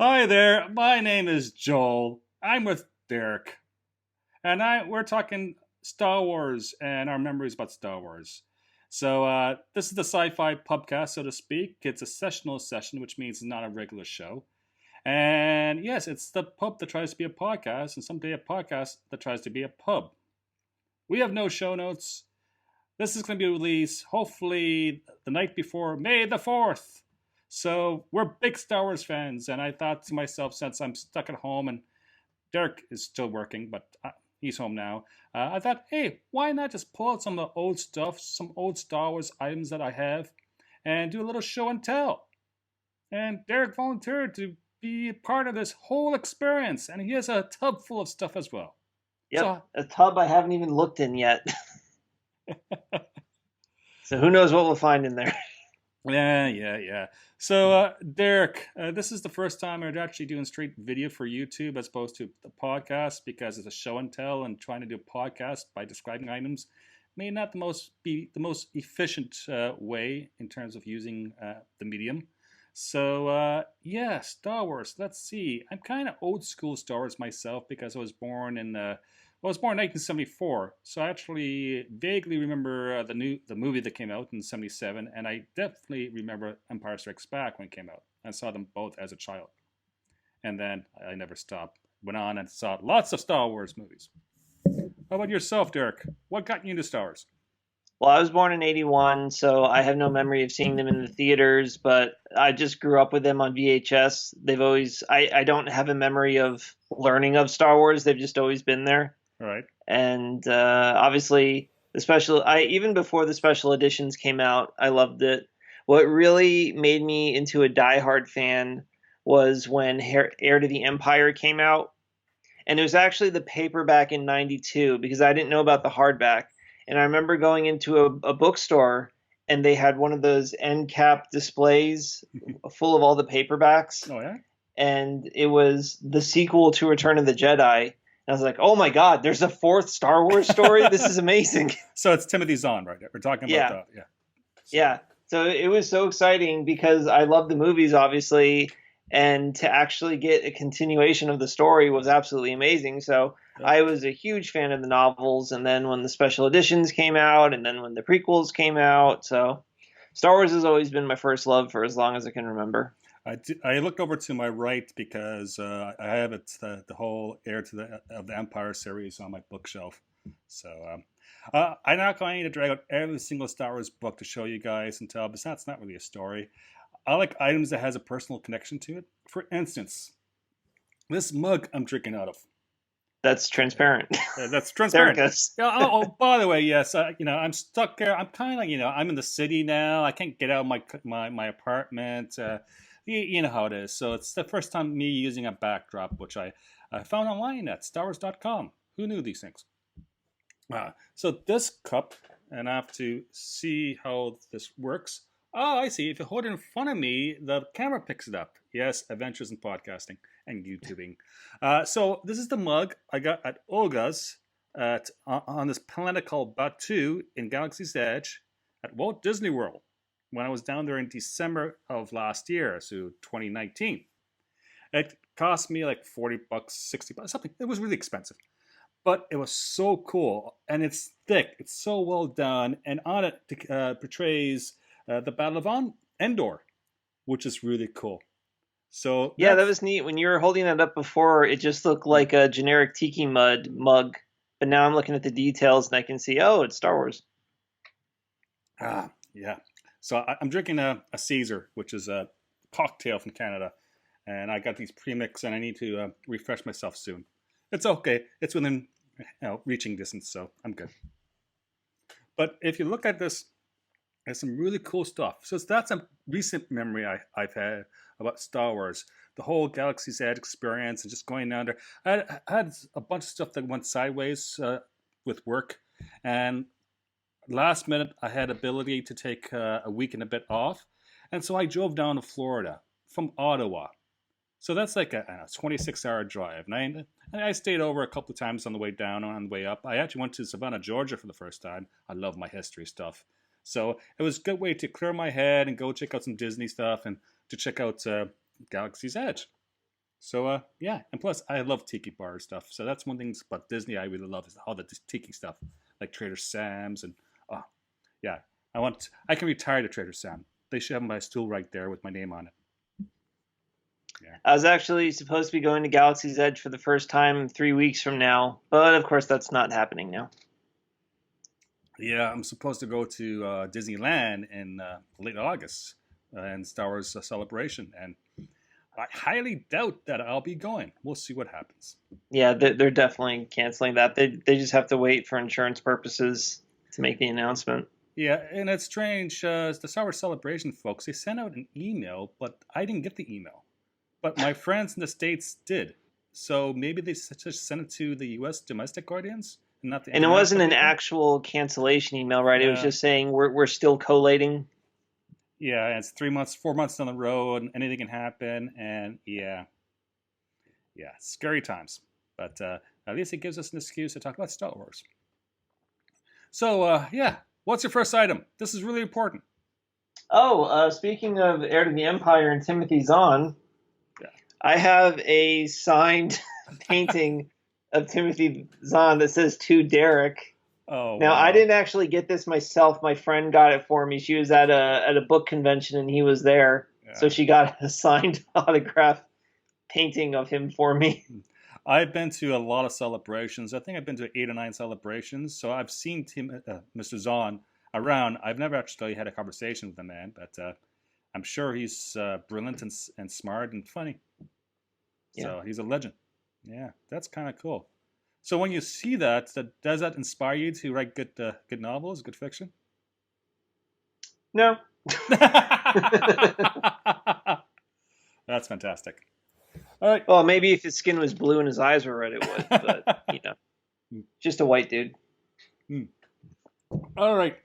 Hi there, my name is Joel. I'm with Derek, and we're talking Star Wars and our memories about Star Wars. This is the Sci-Fi Pubcast, so to speak. It's a sessional session, which means it's not a regular show. And yes, it's the pub that tries to be a podcast, and someday a podcast that tries to be a pub. We have no show notes. This is going to be released hopefully the night before May the 4th. So we're big Star Wars fans, and I thought to myself, since I'm stuck at home and Derek is still working, but he's home now, I thought, hey, why not just pull out some of the old stuff, some old Star Wars items that I have, and do a little show and tell. And Derek volunteered to be part of this whole experience, and he has a tub full of stuff as well. Yep, a tub I haven't even looked in yet. So who knows what we'll find in there. Yeah. So, Derek, this is the first time I'm actually doing straight video for YouTube as opposed to the podcast because it's a show and tell, and trying to do a podcast by describing items may not be the most efficient way in terms of using the medium. So, yeah, Star Wars. Let's see. I'm kind of old school Star Wars myself because I was born in 1974, so I actually vaguely remember the movie that came out in '77, and I definitely remember Empire Strikes Back when it came out. I saw them both as a child, and then I never stopped. Went on and saw lots of Star Wars movies. How about yourself, Derek? What got you into Star Wars? Well, I was born in '81, so I have no memory of seeing them in the theaters, but I just grew up with them on VHS. I don't have a memory of learning of Star Wars. They've just always been there. All right. And obviously, even before the special editions came out, I loved it. What really made me into a diehard fan was when Heir to the Empire came out. And it was actually the paperback in '92 because I didn't know about the hardback. And I remember going into a bookstore and they had one of those end cap displays full of all the paperbacks. Oh, yeah? And it was the sequel to Return of the Jedi. And I was like, oh my God, there's a fourth Star Wars story? This is amazing. So it's Timothy Zahn, right? We're talking about that. Yeah. Yeah. So it was so exciting because I love the movies, obviously. And to actually get a continuation of the story was absolutely amazing. So I was a huge fan of the novels, and then when the special editions came out, and then when the prequels came out. So Star Wars has always been my first love for as long as I can remember. I looked over to my right because I have the whole Heir of the Empire series on my bookshelf. So I'm not going to drag out every single Star Wars book to show you guys and tell, but that's not really a story. I like items that has a personal connection to it. For instance, this mug I'm drinking out of. That's transparent. That's transparent. There it goes. By the way, yes, I'm stuck there. I'm kind of, I'm in the city now. I can't get out of my apartment. You know how it is. So it's the first time me using a backdrop, which I found online at StarWars.com. Who knew these things? So this cup, and I have to see how this works. Oh, I see. If you hold it in front of me, the camera picks it up. Yes, adventures in podcasting and YouTubing. So this is the mug I got at Olga's on this planet called Batu in Galaxy's Edge at Walt Disney World when I was down there in December of last year, so 2019. It cost me like $40, $60, something. It was really expensive. But it was so cool, and it's thick. It's so well done, and on it portrays the Battle of Endor, which is really cool. So yeah, that was neat. When you were holding that up before, it just looked like a generic tiki mug. But now I'm looking at the details, and I can see, oh, it's Star Wars. Yeah. So I'm drinking a Caesar, which is a cocktail from Canada, and I got these premix, and I need to refresh myself soon. It's okay. It's within reaching distance, so I'm good. But if you look at this, there's some really cool stuff. So that's a recent memory I've had about Star Wars. The whole Galaxy's Edge experience and just going down there. I had a bunch of stuff that went sideways with work. And last minute, I had ability to take a week and a bit off. And so I drove down to Florida from Ottawa. So that's like a 26-hour drive. And I stayed over a couple of times on the way down and on the way up. I actually went to Savannah, Georgia for the first time. I love my history stuff. So it was a good way to clear my head and go check out some Disney stuff and to check out Galaxy's Edge. So yeah, and plus I love tiki bar stuff. So that's one thing about Disney I really love is all the tiki stuff, like Trader Sam's and oh yeah, I can retire to Trader Sam. They should have my stool right there with my name on it. Yeah. I was actually supposed to be going to Galaxy's Edge for the first time 3 weeks from now, but of course that's not happening now. Yeah, I'm supposed to go to Disneyland in late August and Star Wars Celebration, and I highly doubt that I'll be going. We'll see what happens. Yeah, they're definitely canceling that. They just have to wait for insurance purposes to make the announcement. Yeah, and it's strange. The Star Wars Celebration folks, they sent out an email, but I didn't get the email. But my friends in the States did. So maybe they just sent it to the U.S. domestic audience and not the And it wasn't an people? actual cancellation email, right? It was just saying we're still collating. Yeah, and it's 3 months, 4 months down the road, and anything can happen. And yeah, scary times. But at least it gives us an excuse to talk about Star Wars. So yeah, what's your first item? This is really important. Oh, speaking of Heir to the Empire and Timothy Zahn, Yeah. I have a signed painting of Timothy Zahn that says "To Derek." Oh, Now, wow. I didn't actually get this myself. My friend got it for me. She was at a book convention and he was there, so she got a signed autograph painting of him for me. I've been to a lot of celebrations. I think I've been to 8 or 9 celebrations. So I've seen Mr. Zahn around. I've never actually had a conversation with the man, but I'm sure he's brilliant and smart and funny. So he's a legend. Yeah, that's kind of cool. So when you see that, does that inspire you to write good novels, good fiction? No. That's fantastic. All right. Well, maybe if his skin was blue and his eyes were red, it would. But just a white dude. All right.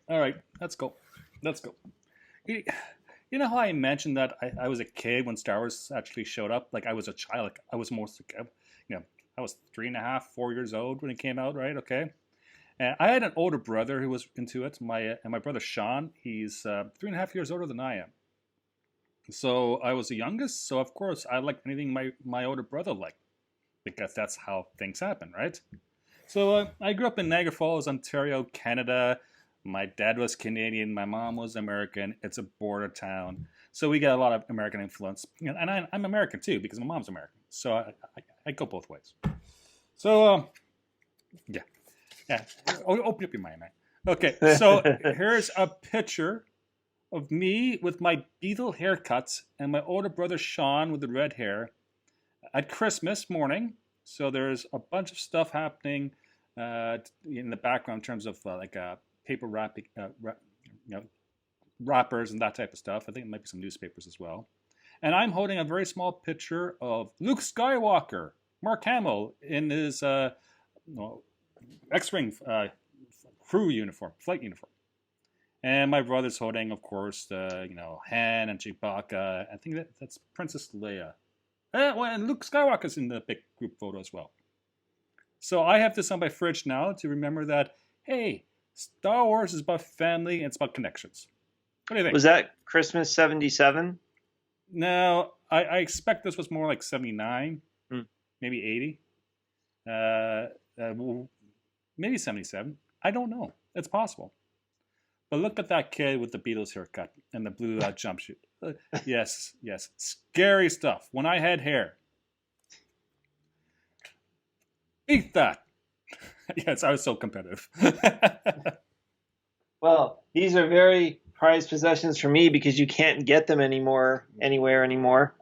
Let's go. You know how I mentioned that I was a kid when Star Wars actually showed up? Like I was a child. Like I was most, I was 3.5, 4 years old when it came out, right? Okay. And I had an older brother who was into it. My brother Sean, he's 3.5 years older than I am. So I was the youngest. So of course I liked anything my older brother liked, because that's how things happen, right? So I grew up in Niagara Falls, Ontario, Canada. My dad was Canadian. My mom was American. It's a border town. So we get a lot of American influence. And I'm American too, because my mom's American. So I go both ways. So, yeah. Open up your mind, man. Okay, so here's a picture of me with my Beatle haircuts and my older brother Sean with the red hair at Christmas morning. So there's a bunch of stuff happening in the background in terms of paper wrapping, wrappers and that type of stuff. I think it might be some newspapers as well. And I'm holding a very small picture of Luke Skywalker, Mark Hamill, in his X-Wing crew uniform, flight uniform. And my brother's holding, of course, Han and Chewbacca. I think that's Princess Leia. And Luke Skywalker's in the big group photo as well. So I have this on my fridge now to remember that, hey, Star Wars is about family and it's about connections. What do you think? Was that Christmas 77? No, I expect this was more like 79, maybe 80, maybe 77. I don't know. It's possible. But look at that kid with the Beatles haircut and the blue jumpsuit. Yes. Scary stuff. When I had hair. Eat that. Yes, I was so competitive. Well, these are very prized possessions for me because you can't get them anymore anywhere anymore.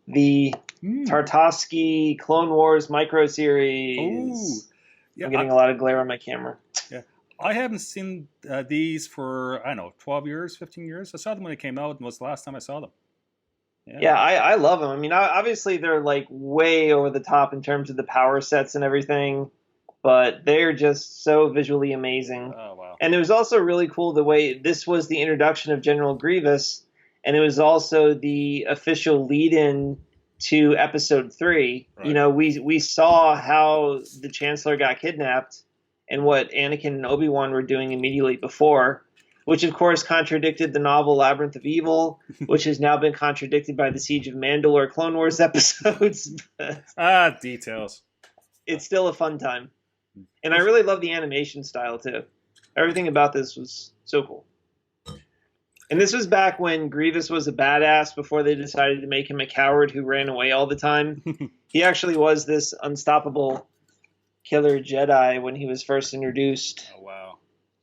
The Tartakovsky Clone Wars micro series. Ooh. Yeah, I'm getting a lot of glare on my camera. Yeah. I haven't seen these for, I don't know, 12 years, 15 years. I saw them when they came out, and was the last time I saw them. Yeah, I love them. I mean, obviously they're like way over the top in terms of the power sets and everything, but they're just so visually amazing. Oh, wow. And it was also really cool the way this was the introduction of General Grievous, and it was also the official lead-in to Episode 3. Right. We saw how the Chancellor got kidnapped and what Anakin and Obi-Wan were doing immediately before. which of course contradicted the novel Labyrinth of Evil, which has now been contradicted by the Siege of Mandalore Clone Wars episodes. Details. It's still a fun time. And I really love the animation style too. Everything about this was so cool. And this was back when Grievous was a badass before they decided to make him a coward who ran away all the time. He actually was this unstoppable killer Jedi when he was first introduced. Oh, wow.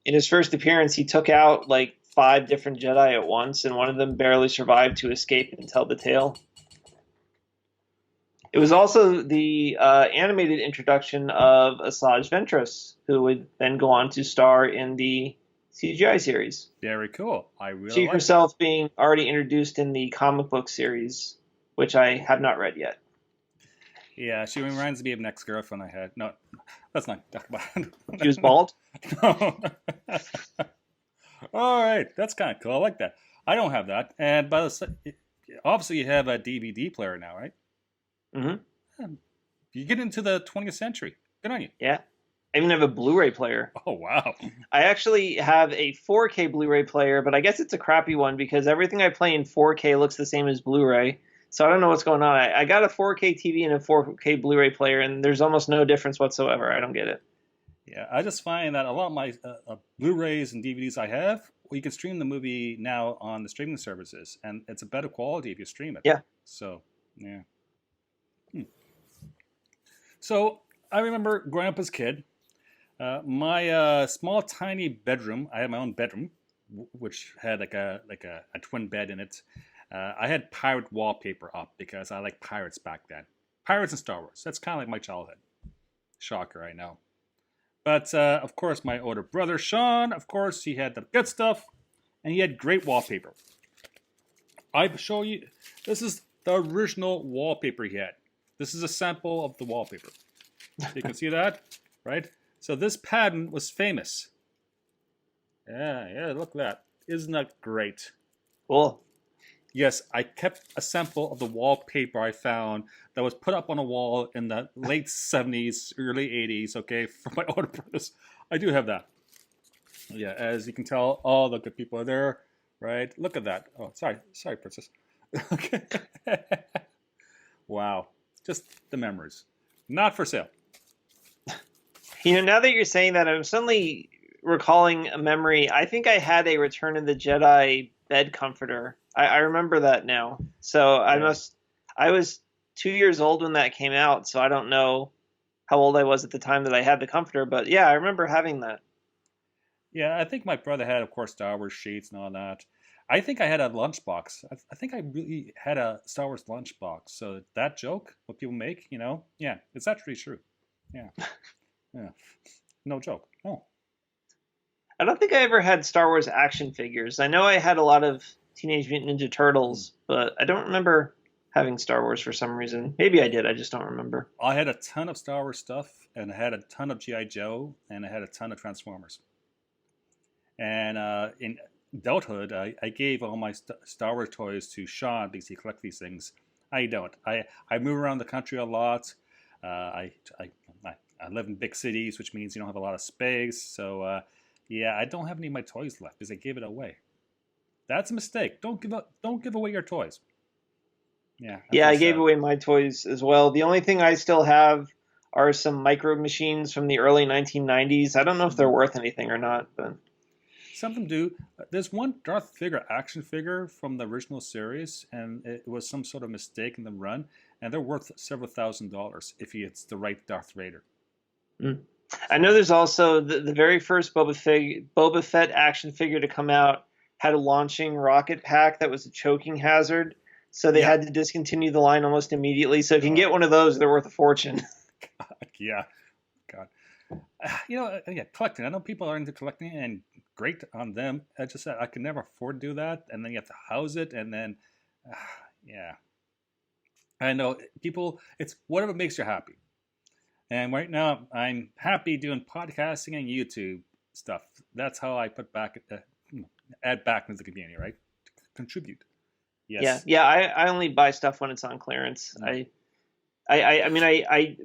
In his first appearance, he took out like 5 different Jedi at once, and one of them barely survived to escape and tell the tale. It was also the animated introduction of Asajj Ventress, who would then go on to star in the CGI series. Very cool. I really She like herself being already introduced in the comic book series, which I have not read yet. Yeah, she reminds me of an ex-girlfriend I had. No, let's not talk about it. She was bald? No. All right, that's kind of cool. I like that. I don't have that. And obviously you have a DVD player now, right? Mm-hmm. You get into the 20th century. Good on you. Yeah. I even have a Blu-ray player. Oh, wow. I actually have a 4K Blu-ray player, but I guess it's a crappy one because everything I play in 4K looks the same as Blu-ray. So I don't know what's going on. I got a 4K TV and a 4K Blu-ray player, and there's almost no difference whatsoever. I don't get it. Yeah, I just find that a lot of my Blu-rays and DVDs I have, well, you can stream the movie now on the streaming services, and it's a better quality if you stream it. Yeah. So, yeah. So I remember growing up as a kid, my small tiny bedroom. I had my own bedroom, which had like a twin bed in it. I had pirate wallpaper up because I liked pirates back then. Pirates and Star Wars. That's kind of like my childhood. Shocker, I know. But of course, my older brother Sean, of course, he had the good stuff, and he had great wallpaper. I show you. This is the original wallpaper he had. This is a sample of the wallpaper. You can see that, right? So this pattern was famous. Yeah, look at that. Isn't that great? Cool. Yes, I kept a sample of the wallpaper I found that was put up on a wall in the late 70s, early 80s, okay, for my older brothers. I do have that. Yeah, as you can tell, all the good people are there, right? Look at that. Oh, sorry, princess. Okay. Wow. Just the memories. Not for sale. You know, now that you're saying that, I'm suddenly recalling a memory. I think I had a Return of the Jedi bed comforter. I remember that now. So Yeah. I was 2 years old when that came out, so I don't know how old I was at the time that I had the comforter, but yeah, I remember having that. Yeah, I think my brother had, of course, Star Wars sheets and all that. I think I had a lunchbox. I think I really had a Star Wars lunchbox. So that joke, what people make, yeah, it's actually true. Yeah. Yeah. No joke. Oh. I don't think I ever had Star Wars action figures. I know I had a lot of Teenage Mutant Ninja Turtles, but I don't remember having Star Wars for some reason. Maybe I did, I just don't remember. I had a ton of Star Wars stuff, and I had a ton of G.I. Joe, and I had a ton of Transformers. And in adulthood, I gave all my Star Wars toys to Sean because he collects these things. I don't. I move around the country a lot. I live in big cities, which means you don't have a lot of space. So, yeah, I don't have any of my toys left because I gave it away. That's a mistake. Don't give away your toys. Yeah. Yeah, I gave away my toys as well. The only thing I still have are some micro machines from the early 1990s. I don't know if they're worth anything or not, but some of them do. There's one Darth Vader action figure from the original series, and it was some sort of mistake in the run, and they're worth several $1,000s if it's the right Darth Vader. I know there's also the very first Boba Fett action figure to come out had a launching rocket pack that was a choking hazard, so they had to discontinue the line almost immediately. So if you can get one of those, they're worth a fortune. Yeah. God. Yeah, collecting. I know people are into collecting, and great on them. I just said I could never afford to do that, and then you have to house it, and then, yeah. I know people. It's whatever makes you happy. And right now, I'm happy doing podcasting and YouTube stuff. That's how I put back, add back into the community, right? Contribute. Yes. Yeah. I only buy stuff when it's on clearance. I mean, I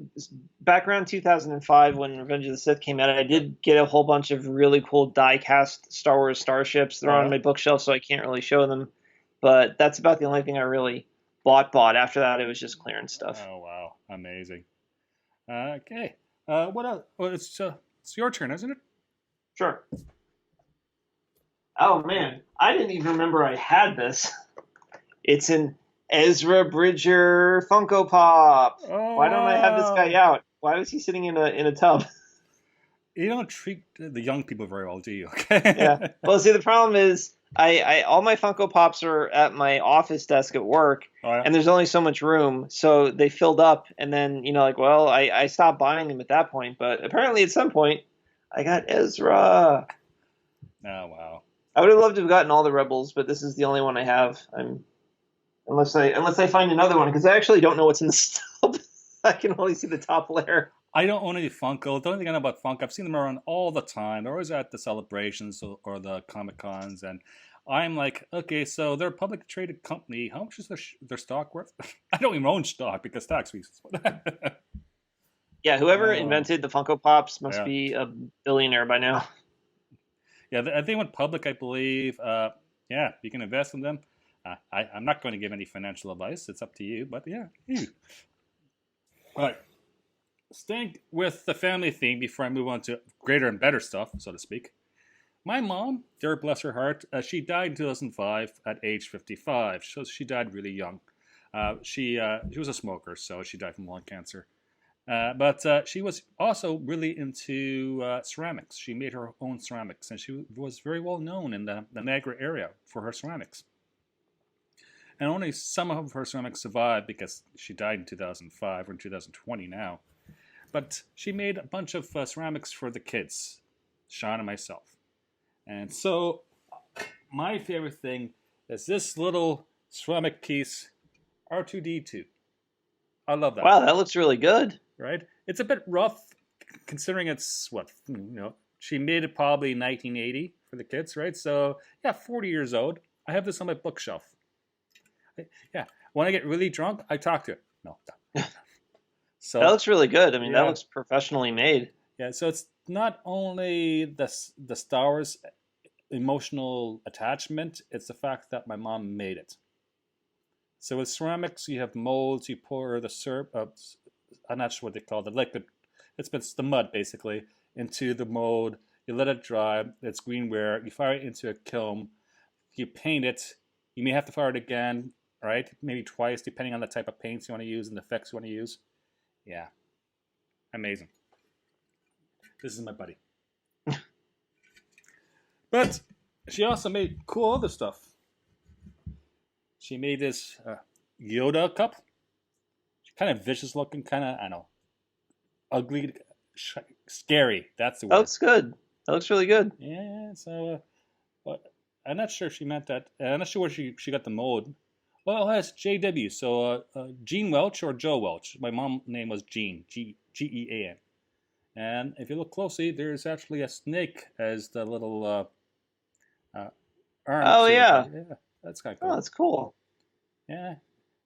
back around 2005 when Revenge of the Sith came out, I did get a whole bunch of really cool die-cast Star Wars starships. They're Oh, on yeah. my bookshelf, so I can't really show them. But that's about the only thing I really bought. After that, it was just clearance stuff. Oh, wow. Amazing. Okay. What else? Well, it's your turn, isn't it? Sure. Oh man, I didn't even remember I had this. It's an Ezra Bridger Funko Pop. Oh, Why don't I have this guy wow. out? Why was he sitting in a tub? You don't treat the young people very well, do you? Yeah. Okay. Well, see, the problem is I all my Funko Pops are at my office desk at work, Oh, yeah. and there's only so much room, so they filled up, and then like, well, I stopped buying them at that point, but apparently at some point I got Ezra. Oh, wow. I would have loved to have gotten all the Rebels, but this is the only one I have. Unless I find another one, because I actually don't know what's in the stub. I can only see the top layer. I don't own any Funko. The only thing I know about Funko, I've seen them around all the time. They're always at the celebrations or the Comic Cons, and I'm like, okay, so they're a public traded company. How much is their stock worth? I don't even own stock because tax reasons. Yeah, whoever Oh, invented the Funko Pops must yeah, be a billionaire by now. yeah. They went public, I believe. Yeah, you can invest in them. I'm not going to give any financial advice. It's up to you. But yeah. All right. Staying with the family theme before I move on to greater and better stuff, so to speak. My mom, dear bless her heart, she died in 2005 at age 55. So she died really young. She was a smoker, so she died from lung cancer. But she was also really into ceramics. She made her own ceramics, and she was very well known in the Niagara area for her ceramics. And only some of her ceramics survived because she died in 2005 or in 2020 now. But she made a bunch of ceramics for the kids, Sean and myself. And so my favorite thing is this little ceramic piece, R2D2. I love that, Wow, that looks really good. right? It's a bit rough considering it's she made it probably in 1980 for the kids, right? So yeah, 40 years old. I have this on my bookshelf. Yeah, when I get really drunk, I talk to it. No, That so looks really good. I mean, that yeah, looks professionally made. yeah. So it's not only the Star Wars emotional attachment; it's the fact that my mom made it. So with ceramics, you have molds. You pour the syrup. I'm not sure what they call the liquid. It's the mud basically into the mold. You let it dry. It's greenware. You fire it into a kiln. You paint it. You may have to fire it again, right? Maybe twice, depending on the type of paints you want to use and the effects you want to use. Yeah, amazing. This is my buddy. But she also made cool other stuff. She made this Yoda cup. Kind of vicious looking, kind of, I don't know, ugly, scary. That's the That word. looks good. That looks really good. Yeah, so I'm not sure if she meant that. I'm not sure where she got the mold. Well, it has JW, so Jean Welch or Joe Welch. My mom's name was Jean, Gean. And if you look closely, there's actually a snake as the little arm. Oh yeah. Yeah, that's kind of Oh, cool. that's cool. Yeah.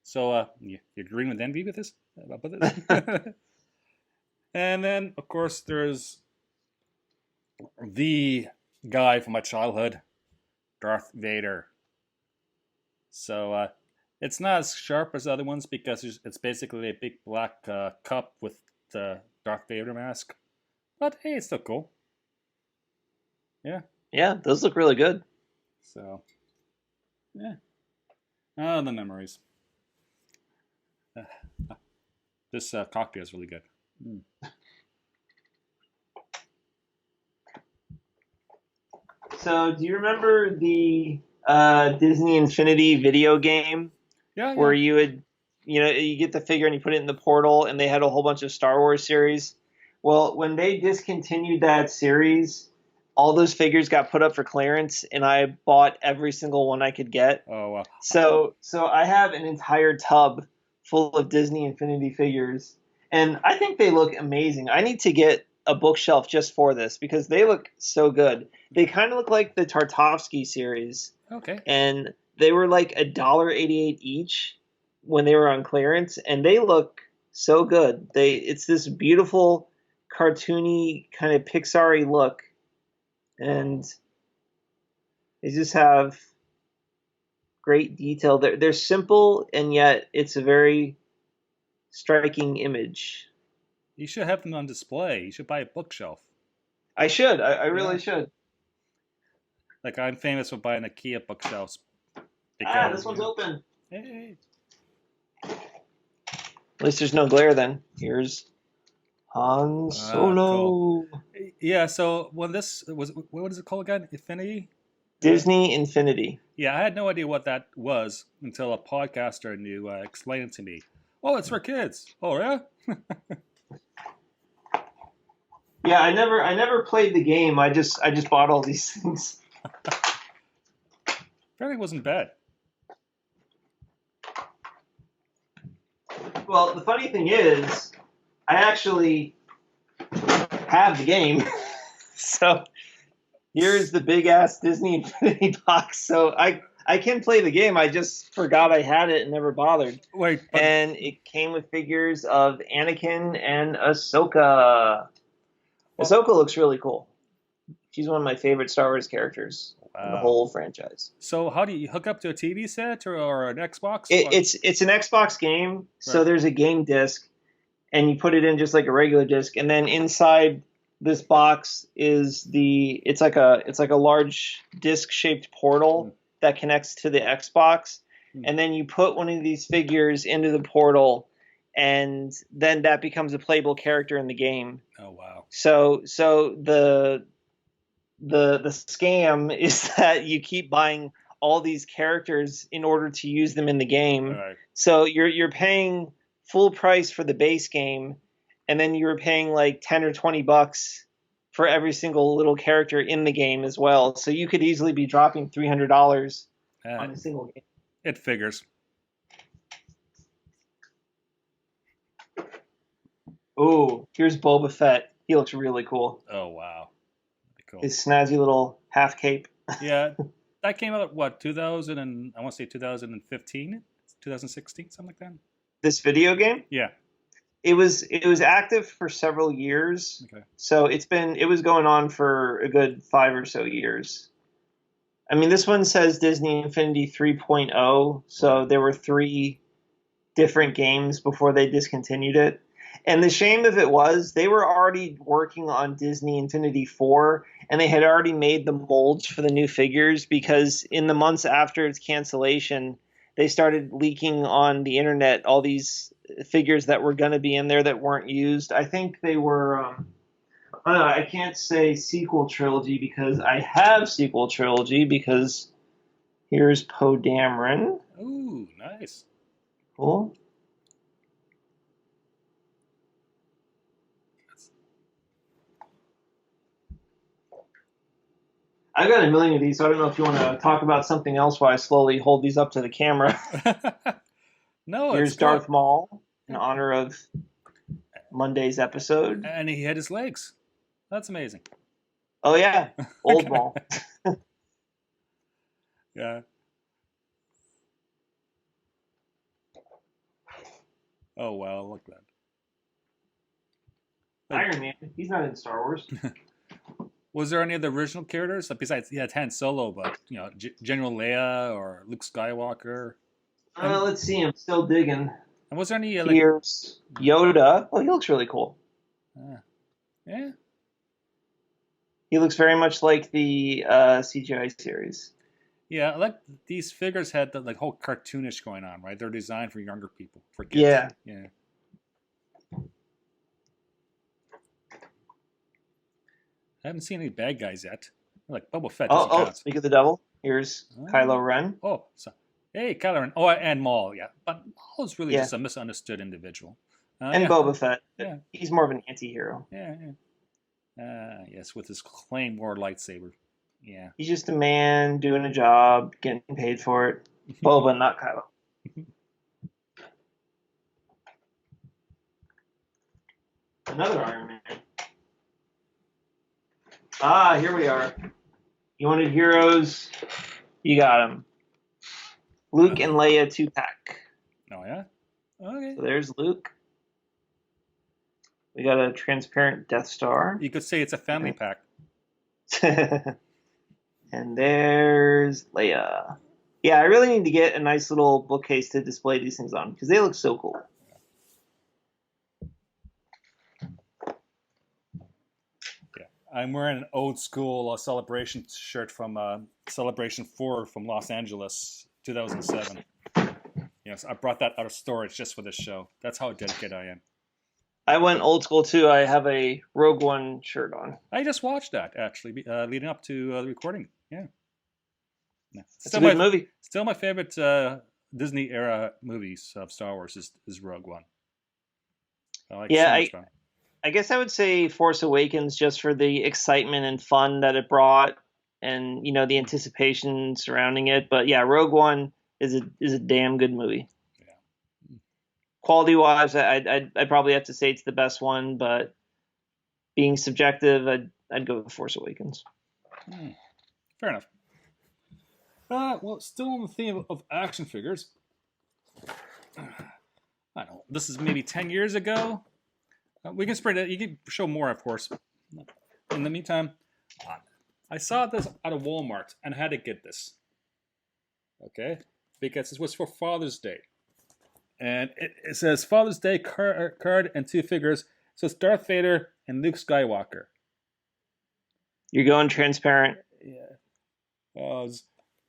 So you're green with envy with this? About this? And then, of course, there's the guy from my childhood, Darth Vader. So it's not as sharp as the other ones because it's basically a big black cup with the Darth Vader mask. But hey, it's still cool. Yeah. Yeah, those look really good. So, yeah. Oh, the memories. This cocktail is really good. Mm. So, do you remember the Disney Infinity video game Yeah, where yeah. you would, you get the figure and you put it in the portal, and they had a whole bunch of Star Wars series? Well, when they discontinued that series, all those figures got put up for clearance, and I bought every single one I could get. Oh, So I have an entire tub full of Disney Infinity figures, and I think they look amazing. I need to get a bookshelf just for this because they look so good. They kind of look like the Tartovsky series, okay. and they were like $1.88 each when they were on clearance, and they look so good. It's this beautiful, cartoony kind of Pixar-y look, and they just have great detail. They're simple, and yet it's a very striking image. You should have them on display. You should buy a bookshelf. I should. I Yeah. really should. Like I'm famous for buying IKEA bookshelves Ah, because this one's open. hey, At least there's no glare then. Here's Han cool. Solo. Yeah. So when this was, what is it called again? Infinity. Disney Infinity. Yeah, I had no idea what that was until a podcaster knew explained it to me. Oh, it's for kids. Oh yeah. Yeah, I never played the game. I just bought all these things. Apparently, it wasn't bad. Well, the funny thing is, I actually have the game. So here's the big ass Disney Infinity box. So I can play the game. I just forgot I had it and never bothered. Wait, but And it came with figures of Anakin and Ahsoka. Ahsoka looks really cool. She's one of my favorite Star Wars characters in the wow. whole franchise. So how do you hook up to a TV set or an Xbox? It's an Xbox game, so Right. there's a game disc, and you put it in just like a regular disc, and then inside this box is it's like a large disc shaped portal that connects to the Xbox, and then you put one of these figures into the portal, and then that becomes a playable character in the game. Oh wow. So the scam is that you keep buying all these characters in order to use them in the game. All right. So you're paying full price for the base game, and then you're paying like $10 or $20 for every single little character in the game as well. So you could easily be dropping $300 on a single game. It figures. Oh, here's Boba Fett. He looks really cool. Oh wow. Cool. His snazzy little half cape. Yeah, that came out what 2000 and I want to say 2015, 2016, something like that. This video game? Yeah. It was active for several years. Okay. So it was going on for a good 5 or so years. I mean, this one says Disney Infinity 3.0, so there were 3 different games before they discontinued it. And the shame of it was they were already working on Disney Infinity 4, and they had already made the molds for the new figures, because in the months after its cancellation, they started leaking on the internet all these figures that were going to be in there that weren't used. I think they were I can't say sequel trilogy because I have sequel trilogy, because here's Poe Dameron. Ooh, nice. Cool. I got a million of these, so I don't know if you want to talk about something else while I slowly hold these up to the camera. No, Here's it's Darth good. Maul in honor of Monday's episode. And he had his legs. That's amazing. Oh yeah, old Maul. Yeah. Oh wow, look at that. Iron Man. He's not in Star Wars. Was there any of the original characters besides Han Solo, but General Leia or Luke Skywalker? Let's see. I'm still digging. And was there any Here's Yoda. Oh, he looks really cool. Yeah. He looks very much like the CGI series. Yeah, I like these figures had the whole cartoonish going on, right? They're designed for younger people, for kids. Yeah. Yeah. I haven't seen any bad guys yet. Like Boba Fett. Speak of the devil. Here's Kylo Ren. Oh, so, hey, Kylo Ren. Oh, and Maul, yeah. But Maul is really just a misunderstood individual. And yeah. Boba Fett. Yeah. He's more of an anti-hero. Yeah. Yes, with his Claymore lightsaber. Yeah. He's just a man doing a job, getting paid for it. Boba, not Kylo. Another Iron Man. Ah, here we are. You wanted heroes? You got them. Luke and Leia 2-pack. Oh, yeah? Okay. So there's Luke. We got a transparent Death Star. You could say it's a family pack. And there's Leia. Yeah, I really need to get a nice little bookcase to display these things on because they look so cool. Yeah, I'm wearing an old school Celebration shirt from Celebration 4 from Los Angeles, 2007. Yes, I brought that out of storage just for this show. That's how dedicated I am. I went old school too. I have a Rogue One shirt on. I just watched that actually, leading up to the recording. Yeah. It's a good movie. Still my favorite Disney era movies of Star Wars is Rogue One. I guess I would say Force Awakens just for the excitement and fun that it brought, and the anticipation surrounding it. But yeah, Rogue One is a damn good movie. Yeah. Quality wise, I'd probably have to say it's the best one, but being subjective, I'd go with Force Awakens. Fair enough. Well, still on the theme of action figures. I don't know. This is maybe 10 years ago. We can spread it. You can show more, of course. In the meantime, I saw this at a Walmart and I had to get this. Okay? Because this was for Father's Day. And it says Father's Day card and 2 figures. So it's Darth Vader and Luke Skywalker. You're going transparent. Yeah.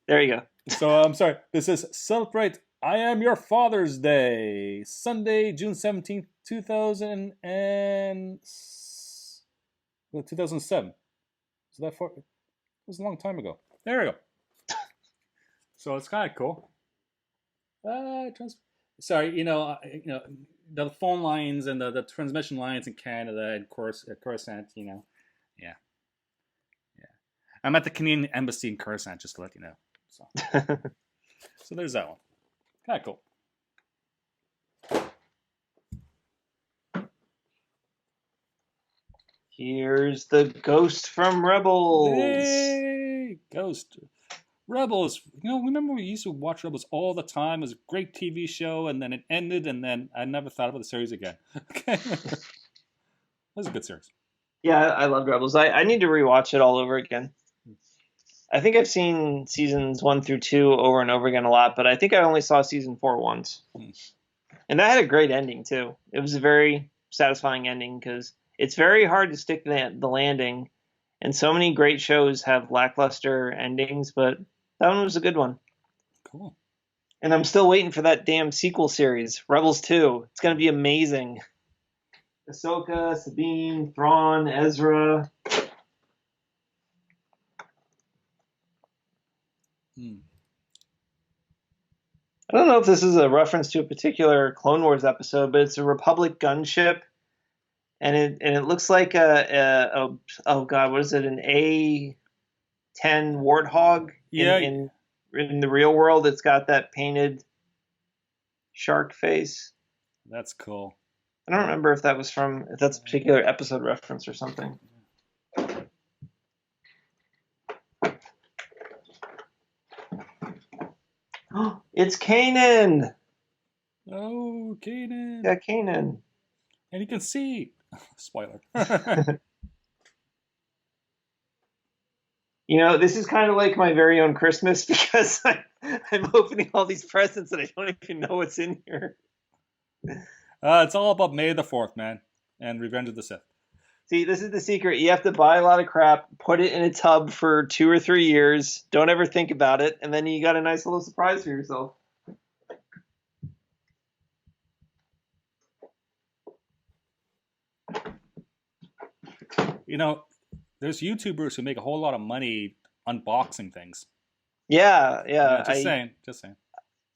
There you go. So I'm sorry. This is Celebrate I Am Your Father's Day. Sunday, June 17th, 2007. So that it was a long time ago. There we go. So it's kind of cool. Sorry, the phone lines and the transmission lines in Canada and Coruscant, yeah. I'm at the Canadian Embassy in Coruscant, just to let you know. So there's that one. Kind of cool. Here's the Ghost from Rebels. Hey, Ghost. Rebels. Remember we used to watch Rebels all the time. It was a great TV show, and then it ended, and then I never thought about the series again. Okay. That was a good series. Yeah, I loved Rebels. I need to rewatch it all over again. I think I've seen seasons 1 through 2 over and over again a lot, but I think I only saw season 4 once. And that had a great ending, too. It was a very satisfying ending because it's very hard to stick the landing, and so many great shows have lackluster endings, but that one was a good one. Cool. And I'm still waiting for that damn sequel series, Rebels 2. It's going to be amazing. Ahsoka, Sabine, Thrawn, Ezra. I don't know if this is a reference to a particular Clone Wars episode, but it's a Republic gunship, and it looks like oh god, what is it? An A-10 Warthog. Yeah. In the real world, it's got that painted shark face. That's cool. I don't remember if that's a particular episode reference or something. It's Kanan! Oh, Kanan. Yeah, Kanan. And you can see. Spoiler. This is kind of like my very own Christmas because I'm opening all these presents and I don't even know what's in here. It's all about May the 4th, man. And Revenge of the Sith. See, this is the secret. You have to buy a lot of crap, put it in a tub for 2 or 3 years, don't ever think about it, and then you got a nice little surprise for yourself. There's YouTubers who make a whole lot of money unboxing things. Yeah. Just saying.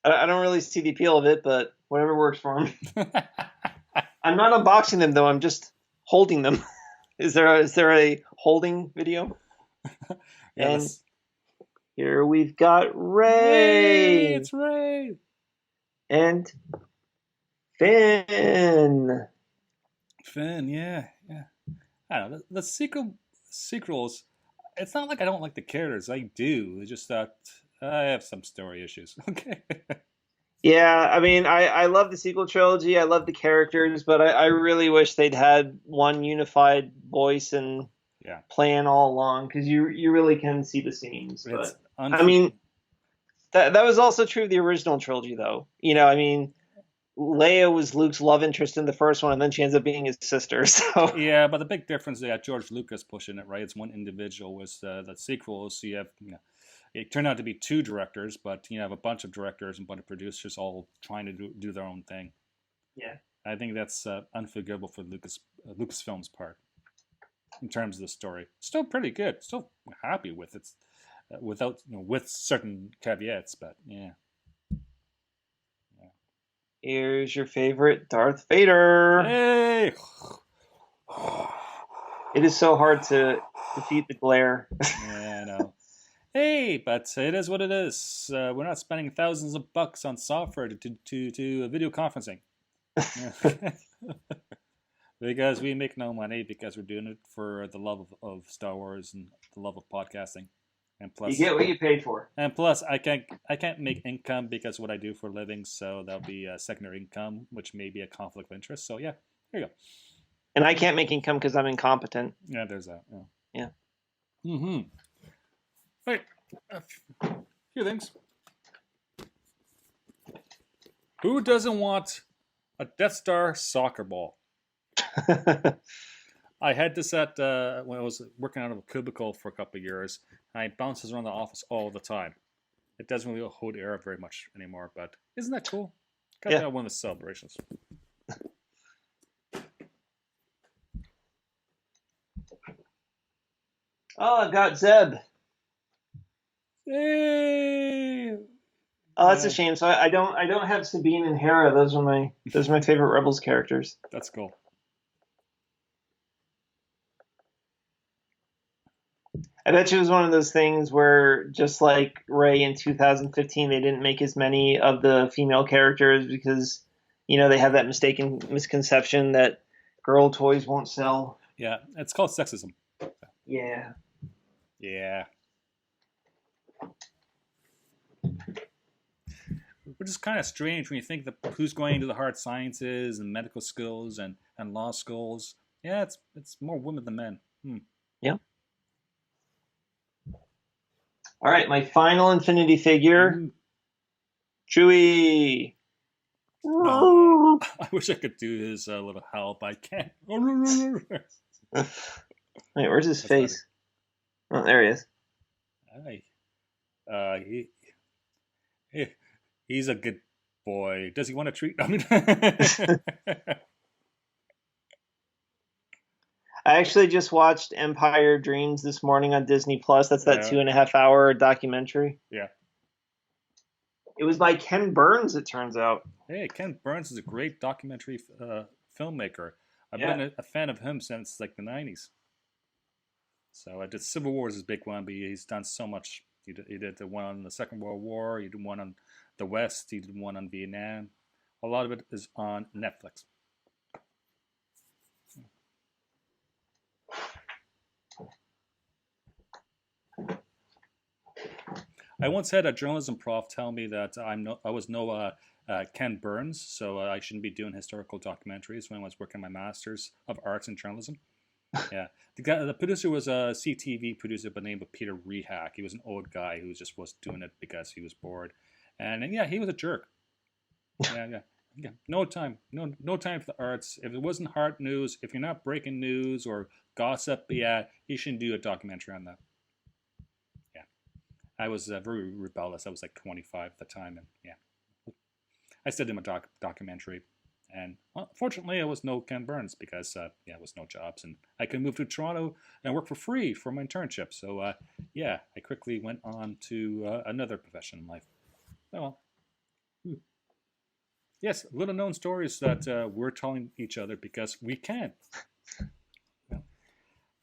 I don't really see the appeal of it, but whatever works for them. I'm not unboxing them, though. I'm just holding them. Is there a holding video? And here we've got Rey. Yay, it's Rey. And Finn. Finn, yeah. I don't know. The sequels, it's not like I don't like the characters. I do. It's just that I have some story issues. Okay. Yeah, I mean, I love the sequel trilogy. I love the characters, but I really wish they'd had one unified voice and Yeah, plan all along because you really can see the seams. it's But I unforgivable. mean, that was also true of the original trilogy, though. I mean, Leia was Luke's love interest in the first one, and then she ends up being his sister. So Yeah, but the big difference is that George Lucas pushing it, right? It's one individual. With the sequels, so you have, it turned out to be two directors, but you have a bunch of directors and a bunch of producers all trying to do their own thing. yeah, I think that's unforgivable for Lucasfilm's part in terms of the story. Still pretty good. Still happy with it, without with certain caveats, but yeah. here's your favorite Darth Vader. Hey. It is so hard to defeat the glare. Yeah, I know. Hey, but it is what it is. We're not spending thousands of bucks on software to video conferencing. Yeah. Because we make no money because we're doing it for the love of Star Wars and the love of podcasting. And You plus, get what you paid for. I can't make income because of what I do for a living, so that'll be a secondary income, which may be a conflict of interest. So yeah, there you go. And I can't make income because I'm incompetent. Yeah, there's that. Yeah. Yeah. Mm-hmm. Right. A few things. Who doesn't want a Death Star soccer ball? I had this at when I was working out of a cubicle for a couple of years. And I bounces around the office all the time. It doesn't really hold air very much anymore, but isn't that cool? Got Yeah. that one of the celebrations. Oh, I've got Zeb. Hey! Oh, that's a Yeah, shame. So I don't have Sabine and Hera. Those are my favorite Rebels characters. that's cool. I bet you it was one of those things where just like Rey in 2015, they didn't make as many of the female characters because they have that mistaken misconception that girl toys won't sell. Yeah, it's called sexism. Yeah. Yeah. Which is kind of strange when you think that who's going into the hard sciences and medical schools and law schools. Yeah, it's more women than men. Yeah. All right, my final Infinity figure, Chewie. No, I wish I could do his little howl, but I can't. Wait, where's his That's face? Oh, there he is. better. He's a good boy. Does he want a treat? I mean, I actually just watched Empire Dreams this morning on Disney Plus. That's that yeah, 2.5 hour documentary. yeah. It was by Ken Burns, it turns out. Hey, Ken Burns is a great documentary filmmaker. I've Yeah. been a fan of him since like the '90s. So I did Civil War is his big one, but he's done so much. He did the one on the Second World War. He did one on the West. He did one on Vietnam. A lot of it is on Netflix. I once had a journalism prof tell me that I was no Ken Burns, so I shouldn't be doing historical documentaries when I was working my master's of arts in journalism. Yeah, the producer was a CTV producer by the name of Peter Rehack. He was an old guy who just was doing it because he was bored, and yeah, he was a jerk. Yeah, yeah. Yeah, no time, no time for the arts. If it wasn't hard news, if you're not breaking news or gossip, yeah, you shouldn't do a documentary on that. Yeah, I was very rebellious. I was like 25 at the time, and yeah, I still did my documentary. And fortunately, I was no Ken Burns because yeah, it was no jobs, and I could move to Toronto and work for free for my internship. So yeah, I quickly went on to another profession in life. Oh well. Yes, little known stories that we're telling each other because we can. Yeah.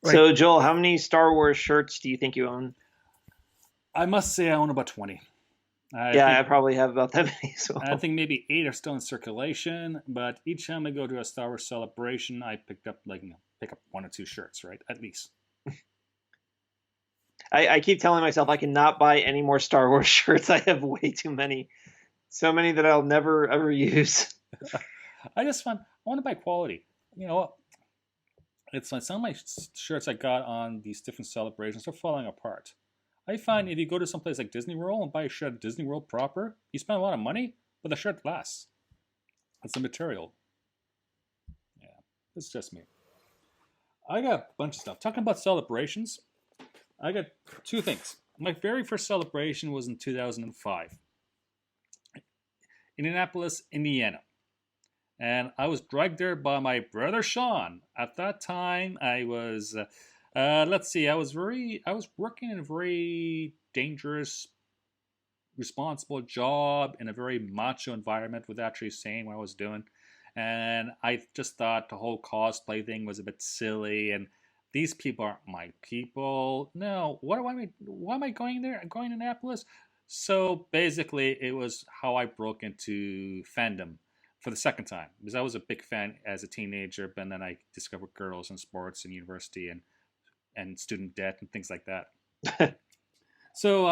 Right. So, Joel, how many Star Wars shirts do you think you own? I must say I own about 20. I I think probably have about that many as well. I think maybe 8 are still in circulation, but each time I go to a Star Wars celebration, I pick up 1 or 2 shirts, right? At least. I keep telling myself I cannot buy any more Star Wars shirts. I have way too many. So many that I'll never ever use. I want to buy quality. You know, it's like some of my shirts I got on these different celebrations are falling apart. I find if you go to some place like Disney World and buy a shirt at Disney World proper, you spend a lot of money, but the shirt lasts. It's the material. Yeah, it's just me. I got a bunch of stuff. Talking about celebrations, I got two things. My very first celebration was in 2005, Indianapolis, Indiana. And I was dragged there by my brother Sean. At that time, I was, let's see, I was working in a very dangerous, responsible job in a very macho environment with actually saying what I was doing. And I just thought the whole cosplay thing was a bit silly. And these people aren't my people. No, why am I going there? I'm going to Annapolis. So basically, it was how I broke into fandom for the second time because I was a big fan as a teenager, but then I discovered girls and sports and university and student debt and things like that. So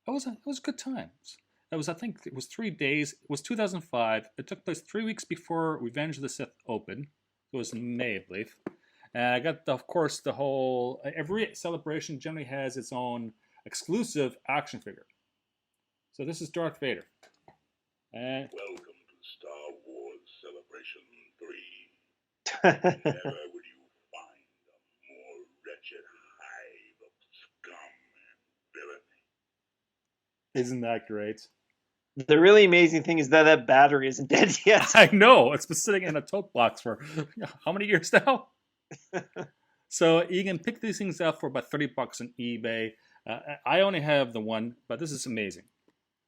it was good times. It was, I think it was 3 days. It was 2005. It took place 3 weeks before Revenge of the Sith opened. It was in May, I believe. And I got, of course, the whole. Every celebration generally has its own exclusive action figure. So this is Darth Vader. And welcome to Star Wars Celebration 3. Never would you find a more wretched hive of scum and villainy. Isn't that great? The really amazing thing is that that battery isn't dead yet. I know. It's been sitting in a tote box for how many years now? So you can pick these things up for about $30 on eBay. I only have the one, but this is amazing.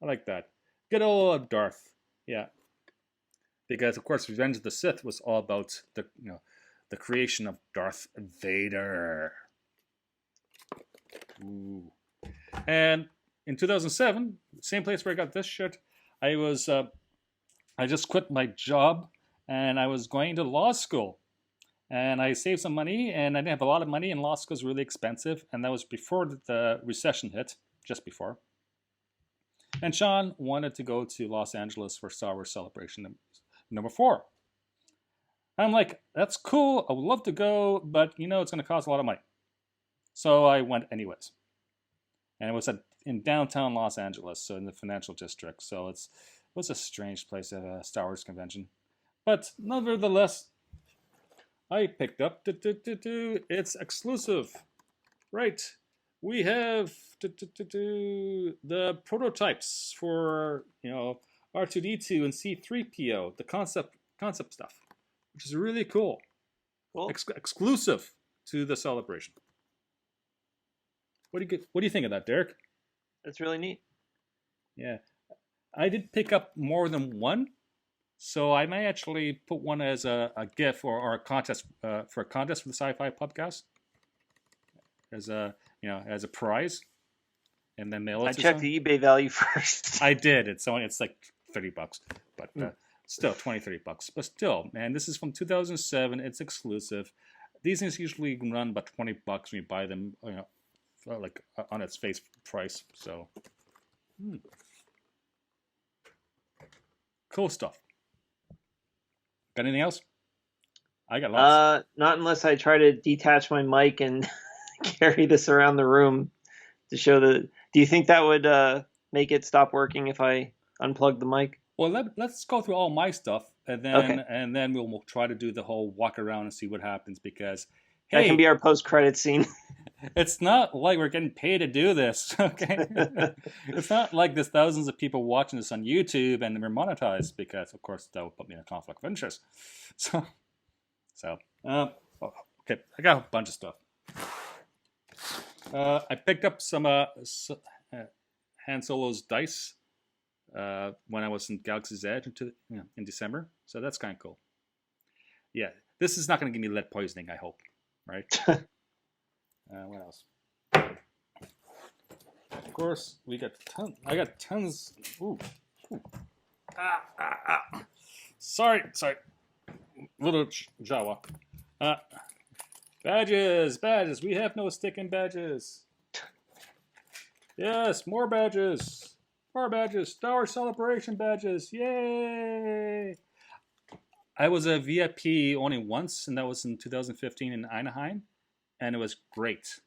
I like that. Good old Darth. Yeah. Because, of course, Revenge of the Sith was all about the creation of Darth Vader. Ooh. And in 2007, same place where I got this shirt, I just quit my job and I was going to law school. And I saved some money, and I didn't have a lot of money, and law school was really expensive, and that was before the recession hit, just before. And Sean wanted to go to Los Angeles for Star Wars Celebration number 4. I'm like, that's cool, I would love to go, but it's going to cost a lot of money. So I went anyways. And it was in downtown Los Angeles, so in the financial district. So it was a strange place at a Star Wars convention. But nevertheless, I picked up, it's exclusive. Right. We have the prototypes for, R2-D2 and C-3PO, the concept stuff, which is really cool. Cool. Exclusive to the celebration. What do you think of that, Derek? That's really neat. Yeah. I did pick up more than one. So I may actually put one as a gift or a contest for the SciFi Pubcast as a prize, and then mail it. I checked the eBay value first. I did. It's like $30, but still $20-$30. But still, man, this is from 2007. It's exclusive. These things usually run about $20 when you buy them, like on its face price. So, cool stuff. Got anything else? I got lots. Not unless I try to detach my mic and carry this around the room to show the. Do you think that would make it stop working if I unplug the mic? Well, let's go through all my stuff, and then we'll try to do the whole walk around and see what happens. Because that can be our post-credit scene. It's not like we're getting paid to do this, okay? It's not like there's thousands of people watching this on YouTube and we're monetized because, of course, that would put me in a conflict of interest. So, okay, I got a bunch of stuff. I picked up some Han Solo's dice when I was in Galaxy's Edge in December, so that's kind of cool. Yeah, this is not going to give me lead poisoning, I hope, right? What else? Of course, we got tons. I got tons. Ooh. Sorry. Little Jawa. Badges. We have no stick in badges. Yes, more badges. More badges. Star Wars Celebration badges. Yay! I was a VIP only once, and that was in 2015 in Anaheim, and it was great.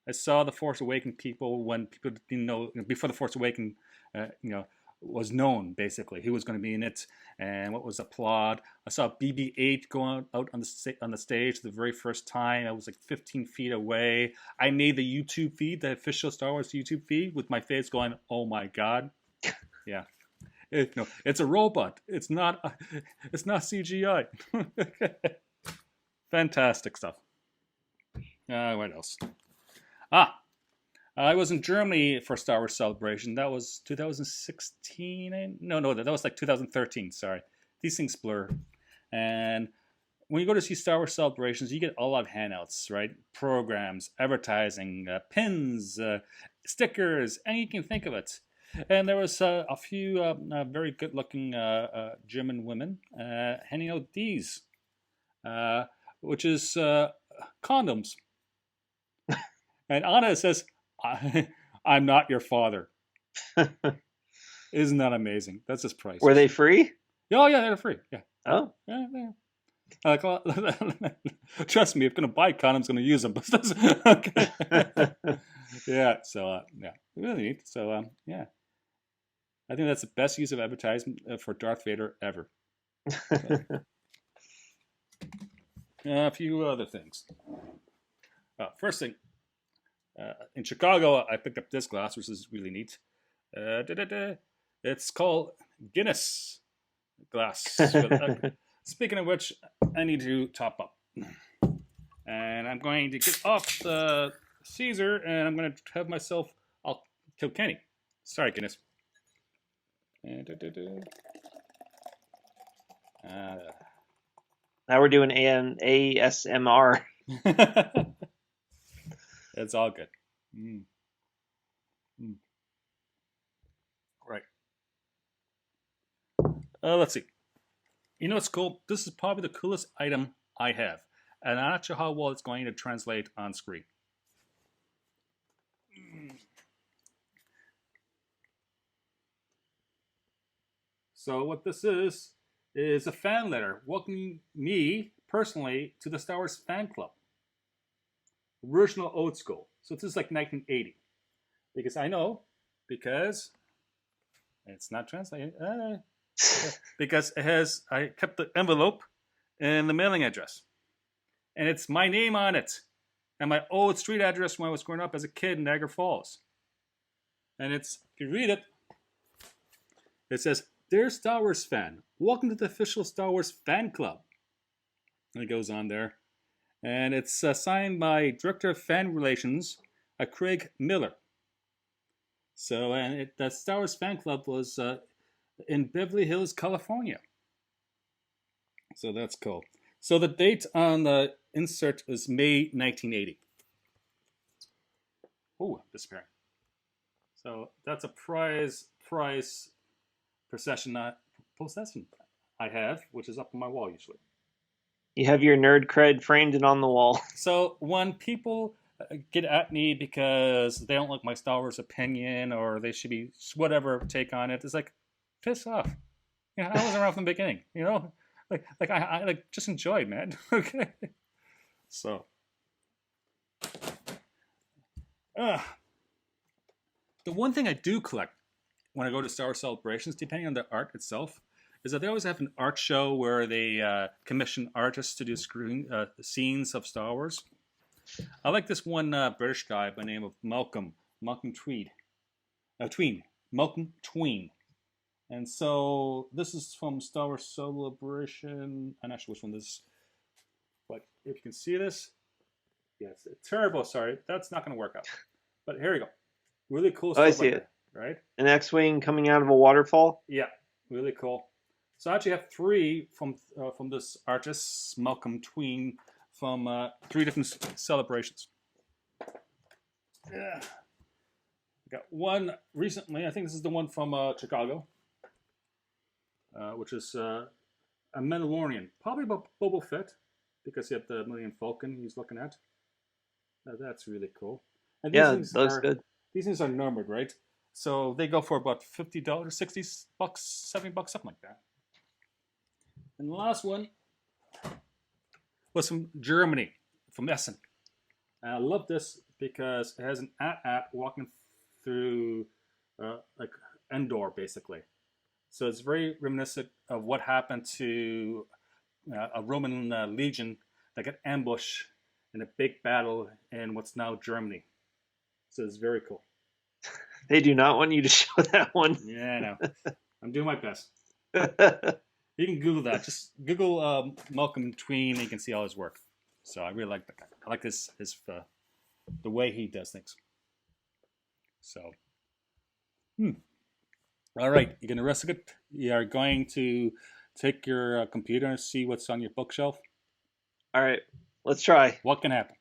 I saw the Force Awakens people when people didn't know before the Force Awakens, was known basically who was going to be in it and what was applaud. I saw BB-8 going out on the stage the very first time. I was like 15 feet away. I made the YouTube feed, the official Star Wars YouTube feed, with my face going, "Oh my god!" Yeah, it's a robot. It's not CGI. Fantastic stuff. What else? I was in Germany for Star Wars Celebration. That was 2016. No, that was like 2013. Sorry, these things blur. And when you go to see Star Wars Celebrations, you get a lot of handouts, right? Programs, advertising, pins, stickers, and you can think of it. And there was a few very good-looking German women handing out these, which is condoms. And on it says, "I'm not your father." Isn't that amazing? That's just priceless. Were they free? Oh yeah, they're free. Yeah. Oh. Yeah. Trust me, if I'm gonna buy condoms, I'm gonna use them. Okay. Yeah. So yeah, really neat. So yeah, I think that's the best use of advertisement for Darth Vader ever. A few other things. First thing. In Chicago, I picked up this glass, which is really neat. It's called Guinness glass. Speaking of which, I need to top up. And I'm going to get off the Caesar, and I'm going to have myself, I'll kill Kenny. Sorry, Guinness. Now we're doing an ASMR. It's all good. Right. Let's see. You know what's cool? This is probably the coolest item I have. And I'm not sure how well it's going to translate on screen. So what this is a fan letter welcoming me personally to the Star Wars fan club. Original old school. So this is like 1980. Because I know, because it's not translated. Because I kept the envelope and the mailing address. And it's my name on it. And my old street address when I was growing up as a kid in Niagara Falls. And if you read it, it says, "Dear Star Wars fan, welcome to the official Star Wars fan club." And it goes on there. And it's signed by Director of Fan Relations, Craig Miller. So, and the Star Wars Fan Club was in Beverly Hills, California. So that's cool. So the date on the insert is May 1980. Oh, disappearing. So that's a prize possession I have, which is up on my wall usually. You have your nerd cred framed and on the wall. So when people get at me because they don't like my Star Wars opinion or they should be whatever take on it, it's like, piss off. You know, I was around from the beginning. You know, I just enjoy it, man. Okay. So, the one thing I do collect when I go to Star Wars Celebrations, depending on the art itself, is that they always have an art show where they commission artists to do scenes of Star Wars. I like this one British guy by the name of Malcolm Tween. And so this is from Star Wars Celebration. I'm not sure which one this is. But if you can see this, yes, it's terrible. Sorry, that's not going to work out. But here we go. Really cool stuff. I see it. Right? An X-wing coming out of a waterfall. Yeah, really cool. So I actually have three from this artist, Malcolm Tween, from 3 different celebrations. Yeah. I got one recently. I think this is the one from Chicago, which is a Mandalorian. Probably about Boba Fett, because he had the Millennium Falcon he's looking at. That's really cool. And yeah, that looks good. These things are numbered, right? So they go for about $50, $60, $70, something like that. And the last one was from Germany, from Essen. And I love this because it has an at walking through like Endor, basically. So it's very reminiscent of what happened to a Roman legion that got ambushed in a big battle in what's now Germany. So it's very cool. They do not want you to show that one. Yeah, I know. I'm doing my best. You can Google that. Just Google Malcolm Tween, and you can see all his work. So I really like that guy. I like his the way he does things. So, all right. You're gonna rest it. You are going to take your computer and see what's on your bookshelf. All right, let's try. What can happen?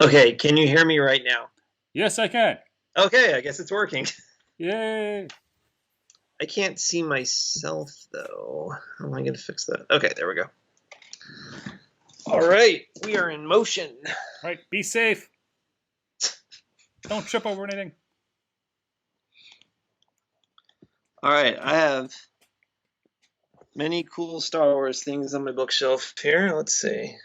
Okay, can you hear me right now? Yes, I can. Okay, I guess it's working. Yay! I can't see myself, though. How am I going to fix that? Okay, there we go. All right, we are in motion. All right, be safe. Don't trip over anything. All right, I have many cool Star Wars things on my bookshelf here. Let's see.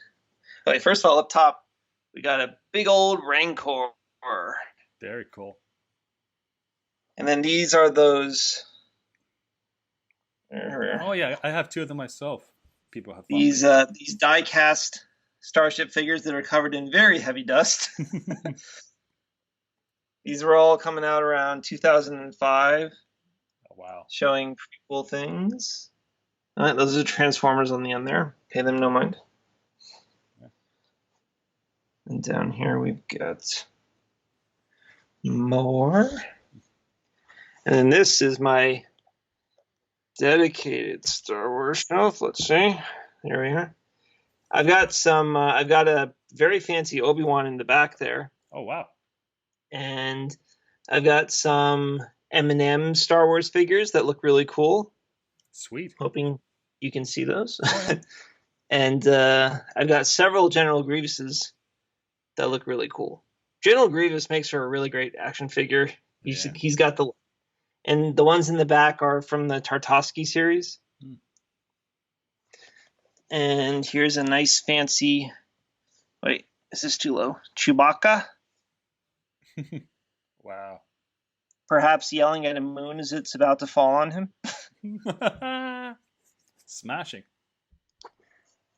Okay, first of all, up top, we got a big old Rancor. Very cool. And then these are those... Oh yeah, I have two of them myself. People have fun. These die-cast starship figures that are covered in very heavy dust. These were all coming out around 2005. Oh, wow. Showing pretty cool things. All right, those are Transformers on the end there. Pay them no mind. Yeah. And down here we've got more. And then this is my dedicated Star Wars shelf. Let's see. There we are. I've got some. I've got a very fancy Obi-Wan in the back there, Oh wow. and I've got some M&M Star Wars figures that look really cool. Sweet. Hoping you can see those. Oh, yeah. And I've got several General Grievouses that look really cool. General Grievous makes for a really great action figure. He's got the, and the ones in the back are from the Tartakovsky series. And here's a nice fancy, wait, is this too low? Chewbacca, Wow. perhaps yelling at a moon as it's about to fall on him. Smashing.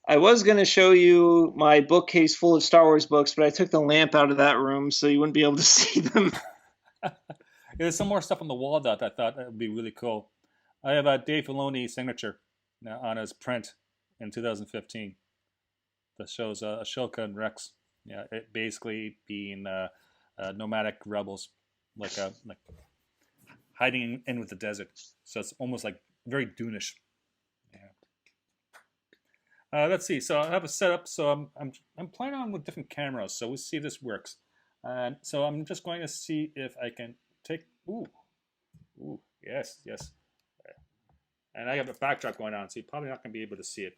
I was going to show you my bookcase full of Star Wars books, but I took the lamp out of that room so you wouldn't be able to see them. There's some more stuff on the wall that I thought would be really cool. I have a Dave Filoni signature on his print in 2015 that shows Ashoka and Rex. Yeah, it basically being nomadic rebels, like hiding in with the desert. So it's almost like very Dune-ish. Yeah. Let's see. So I have a setup. So I'm playing on with different cameras. So we'll see if this works. And so I'm just going to see if I can take. Ooh, yes. And I have a backdrop going on, so you're probably not going to be able to see it.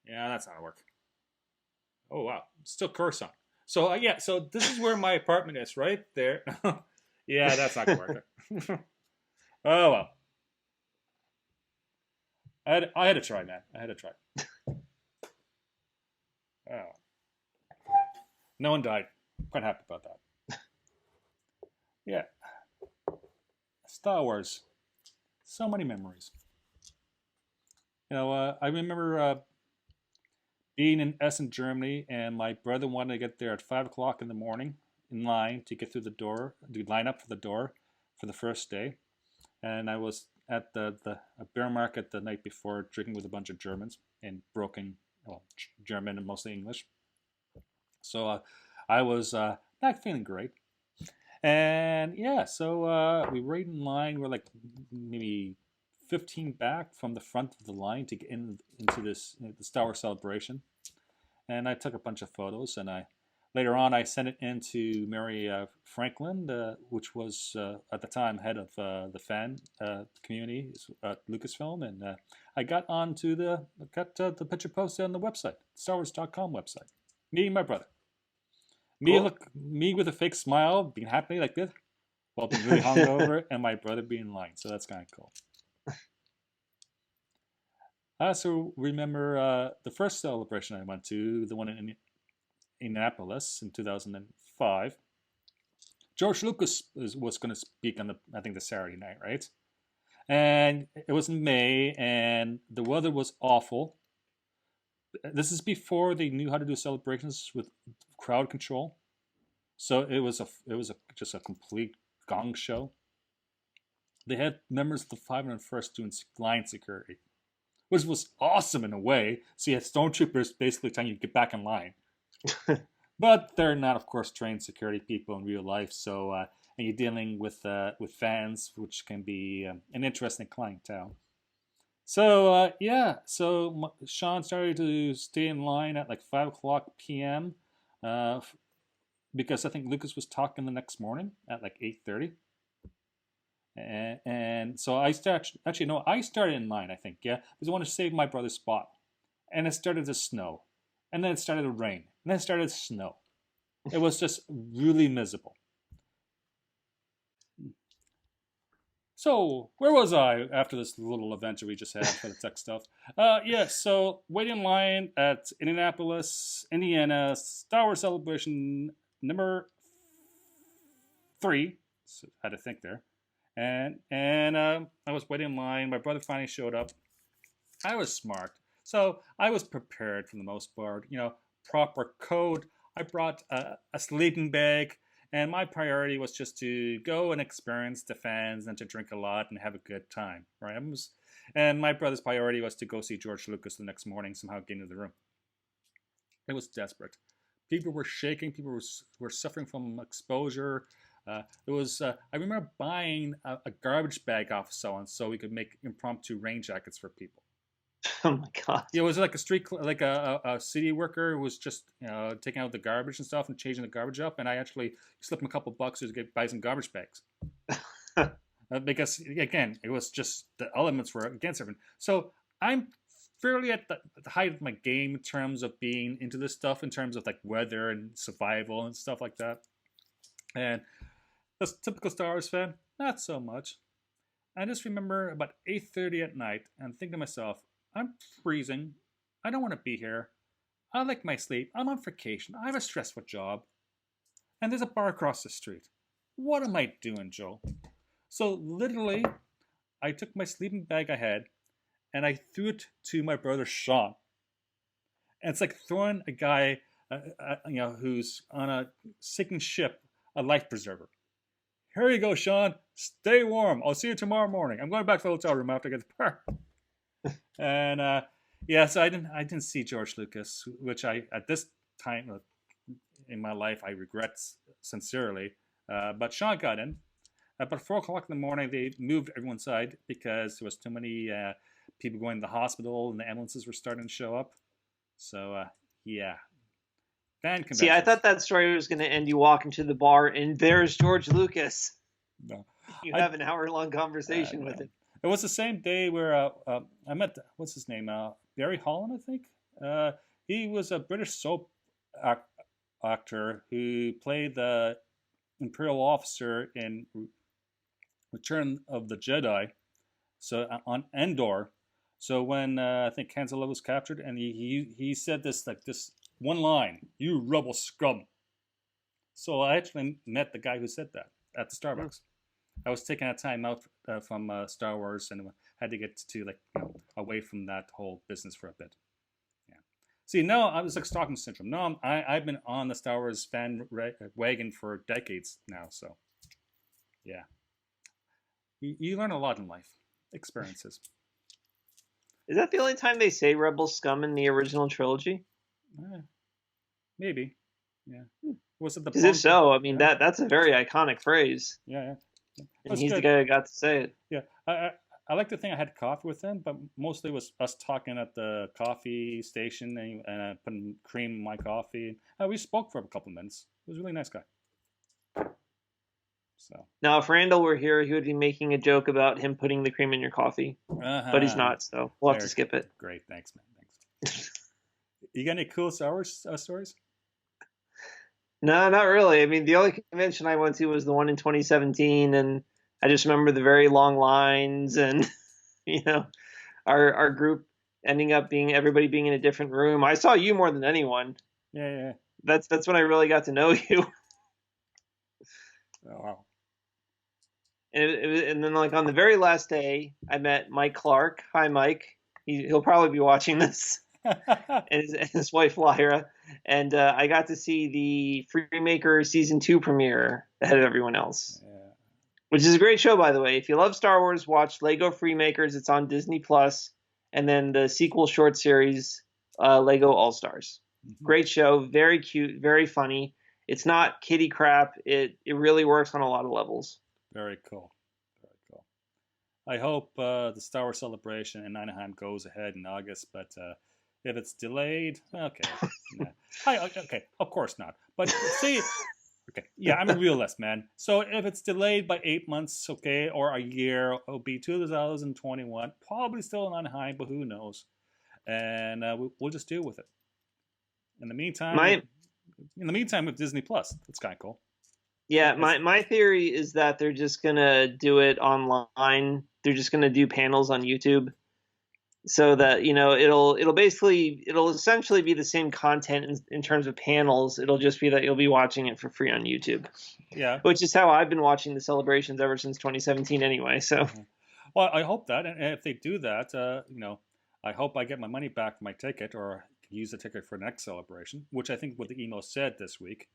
Yeah, that's not gonna work. Oh wow, still curse on. So yeah, so this is where my apartment is, right there. Yeah, that's not gonna work. Oh well. I had to try, man. I had to try. Oh. No one died. Quite happy about that. Yeah. Star Wars. So many memories. You know, I remember being in Essen, Germany, and my brother wanted to get there at 5 o'clock in the morning in line to get through the door, to line up for the door for the first day. And I was at the bear market the night before, drinking with a bunch of Germans in broken, German and mostly English. So I was not feeling great. And yeah, so we were in line. We're like maybe 15 back from the front of the line to get into this the Star Wars celebration. And I took a bunch of photos, and later on I sent it in to Mary Franklin, which was at the time head of the fan community at Lucasfilm, and I got the picture posted on the website, StarWars.com website, meeting my brother. Cool. Me with a fake smile, being happy like this, while being really hungover, and my brother being in line. So that's kind of cool. I also remember the first celebration I went to, the one in Indianapolis in 2005. George Lucas was going to speak on I think the Saturday night, right? And it was in May, and the weather was awful. This is before they knew how to do celebrations with crowd control. So just a complete gong show. They had members of the 501st doing line security, which was awesome in a way. So you had stormtroopers basically telling you to get back in line. But they're not, of course, trained security people in real life. So and you're dealing with fans, which can be an interesting clientele. So Sean started to stay in line at like 5 o'clock p.m. Because I think Lucas was talking the next morning at like 8:30. And so I started in line, I think, yeah, because I wanted to save my brother's spot. And it started to snow. And then it started to rain. And then it started to snow. It was just really miserable. So, where was I after this little adventure we just had for the tech stuff? So waiting in line at Indianapolis, Indiana, Star Wars Celebration number 3. So I had to think there. And I was waiting in line. My brother finally showed up. I was smart. So I was prepared for the most part. Proper coat. I brought a sleeping bag. And my priority was just to go and experience the fans and to drink a lot and have a good time, right? And my brother's priority was to go see George Lucas the next morning, somehow get into the room. It was desperate. People were shaking. People were suffering from exposure. I remember buying a garbage bag off someone so we could make impromptu rain jackets for people. Oh my god! It was like a city worker who was just taking out the garbage and stuff and changing the garbage up, and I actually slipped him a couple bucks to buy some garbage bags. Because again, it was just the elements were against everything. So I'm fairly at the height of my game in terms of being into this stuff, in terms of like weather and survival and stuff like that. And as a typical Star Wars fan, not so much. I just remember about 8:30 at night and think to myself, I'm freezing. I don't want to be here. I like my sleep. I'm on vacation. I have a stressful job. And there's a bar across the street. What am I doing, Joel? So literally, I took my sleeping bag I had and I threw it to my brother Sean. And it's like throwing a guy, who's on a sinking ship, a life preserver. Here you go, Sean. Stay warm. I'll see you tomorrow morning. I'm going back to the hotel room after I get the bar. And so I didn't see George Lucas, which I at this time in my life I regret sincerely. But Sean got in. About 4 o'clock in the morning, they moved everyone inside because there was too many people going to the hospital and the ambulances were starting to show up. So fan conventions. See, I thought that story was going to end you walking to the bar and there's George Lucas. No, you have an hour-long conversation with him. It was the same day where I met, what's his name, Barry Holland, I think. He was a British soap actor who played the Imperial officer in Return of the Jedi, so on Endor. So when I think Han Solo was captured, and he said this one line, "You rebel scum." So I actually met the guy who said that at the Starbucks. I was taking a time out from Star Wars and had to get to away from that whole business for a bit. Yeah. See, now I was like Stockholm syndrome. No, I've been on the Star Wars fan wagon for decades now. So, yeah, you learn a lot in life, experiences. Is that the only time they say "rebel scum" in the original trilogy? Maybe. Yeah. Was it the? Because if so, I mean that's a very iconic phrase. Yeah. And he's the guy who got to say it. Yeah, I like to think I had coffee with him, but mostly it was us talking at the coffee station and putting cream in my coffee. We spoke for a couple of minutes. He was a really nice guy. So now, if Randall were here, he would be making a joke about him putting the cream in your coffee, but he's not, so we'll have to skip it. Great, thanks, man. Thanks. You got any cool Star Wars stories? No, not really. I mean, the only convention I went to was the one in 2017, and I just remember the very long lines and you know our group ending up being everybody being in a different room. I saw you more than anyone. Yeah, yeah. That's when I really got to know you. Oh, wow. And then like on the very last day, I met Mike Clark. Hi, Mike. He'll probably be watching this. And his wife Lyra, and I got to see the Freemaker season 2 premiere ahead of everyone else, Yeah. which is a great show, by the way. If you love Star Wars, watch Lego Freemakers. It's on Disney Plus, and then the sequel short series, Lego All Stars. Mhm. Great show, very cute, very funny. It's not kiddie crap. It really works on a lot of levels. Very cool. Very cool. I hope the Star Wars celebration in Anaheim goes ahead in August, but if it's delayed, okay. Nah. Okay, of course not. But see, okay, yeah, I'm a realist, man. So if it's delayed by 8 months, okay, or a year, it'll be 2021. Probably still in Anaheim, but who knows? And we'll just deal with it. In the meantime, My with Disney Plus, that's kind of cool. Yeah, my theory is that they're just gonna do it online. They're just gonna do panels on YouTube, so that it'll essentially be the same content in terms of panels. It'll just be that you'll be watching it for free on YouTube, Yeah. which is how I've been watching the celebrations ever since 2017 anyway. So Well, I hope that, and if they do that, I hope I get my money back for my ticket, or use the ticket for the next celebration, which I think what the email said this week.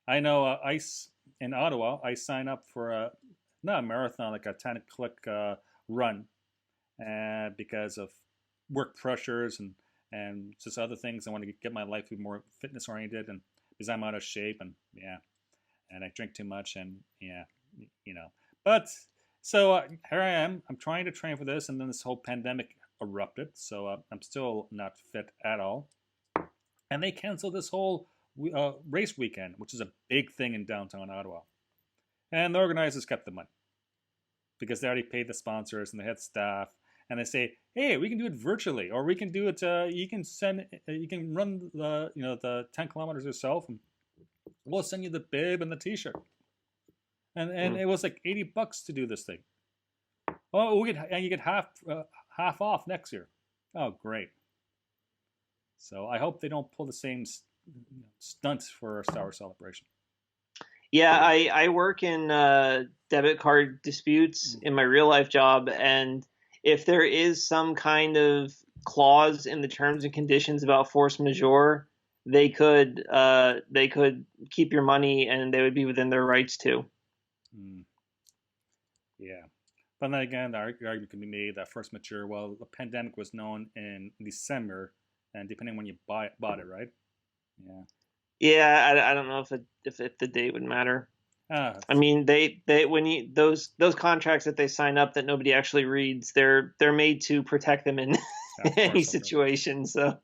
I know Ice in Ottawa. I sign up for not a marathon, like a 10-click run, because of work pressures and just other things. I want to get my life to be more fitness oriented, and because I'm out of shape, and yeah, and I drink too much, and yeah, you know. But so here I am. I'm trying to train for this, and then this whole pandemic erupted, so I'm still not fit at all. And they canceled this whole race weekend, which is a big thing in downtown Ottawa. And the organizers kept the money because they already paid the sponsors and they had staff. And they say, hey, we can do it virtually, or we can do it. You can run the 10 kilometers yourself, and we'll send you the bib and the T-shirt. And it was like $80 to do this thing. Oh, you get half off next year. Oh, great. So I hope they don't pull the same stunt for a Star Wars celebration. yeah, I work in debit card disputes in my real life job, and if there is some kind of clause in the terms and conditions about force majeure, they could keep your money and they would be within their rights to. Mm, yeah. But then again, the argument can be made that force majeure, well, the pandemic was known in December, and depending on when you bought it, right? Yeah. Yeah, I don't know if the date would matter. I mean, they when you those contracts that they sign up that nobody actually reads, they're made to protect them in any situation. So,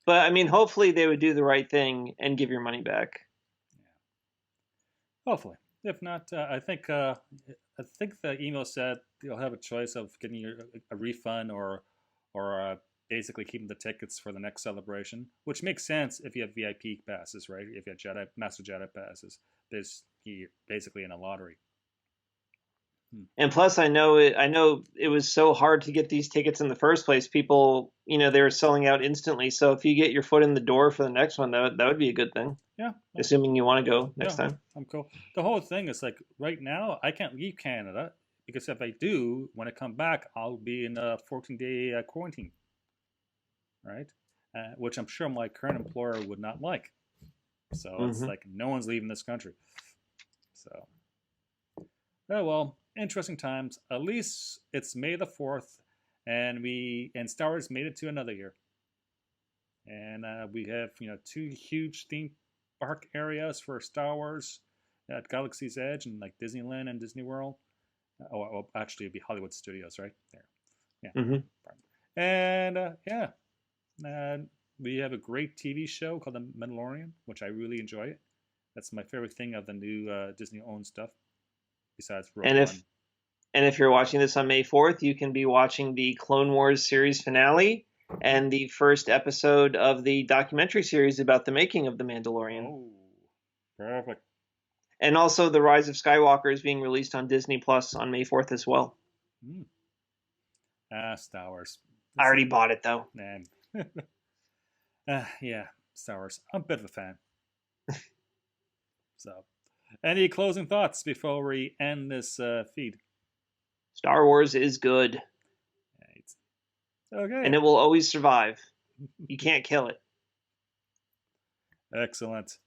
but I mean, hopefully they would do the right thing and give your money back. Yeah. Hopefully, if not, I think the email said you'll have a choice of getting a refund or basically keeping the tickets for the next celebration, which makes sense if you have VIP passes, right? If you have Master Jedi passes, you're basically in a lottery. And plus, I know it was so hard to get these tickets in the first place. People, they were selling out instantly. So if you get your foot in the door for the next one, that would be a good thing. Yeah. Assuming you want to go next time. I'm cool. The whole thing is like right now, I can't leave Canada because if I do, when I come back, I'll be in a 14-day quarantine. Right? Which I'm sure my current employer would not like. So it's like no one's leaving this country. So, oh well, interesting times. At least it's May the 4th, and Star Wars made it to another year. And we have 2 huge theme park areas for Star Wars at Galaxy's Edge and like Disneyland and Disney World. Actually, it'd be Hollywood Studios, right there. Yeah. And we have a great TV show called The Mandalorian, which I really enjoy. That's my favorite thing of the new Disney-owned stuff, besides Rogue One. And if you're watching this on May 4th, you can be watching the Clone Wars series finale and the first episode of the documentary series about the making of The Mandalorian. Oh, perfect. And also The Rise of Skywalker is being released on Disney Plus on May 4th as well. Star Wars. I already bought it, though. Man. Yeah, Star Wars. I'm a bit of a fan. So, any closing thoughts before we end this feed? Star Wars is good. Right. Okay. And it will always survive. You can't kill it. Excellent.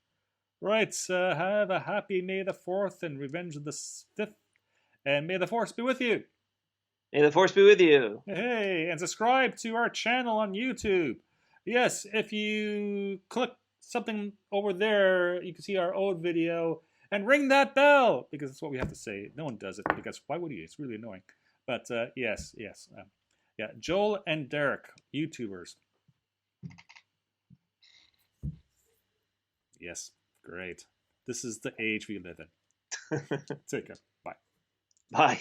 Right, have a happy May the 4th and Revenge of the 5th. And may the Force be with you. May the Force be with you. Hey, and subscribe to our channel on YouTube. Yes, if you click something over there, you can see our old video. And ring that bell, because that's what we have to say. No one does it, because why would you? It's really annoying. But yes. Yeah, Joel and Derek, YouTubers. Yes, great. This is the age we live in. Take care. Bye. Bye.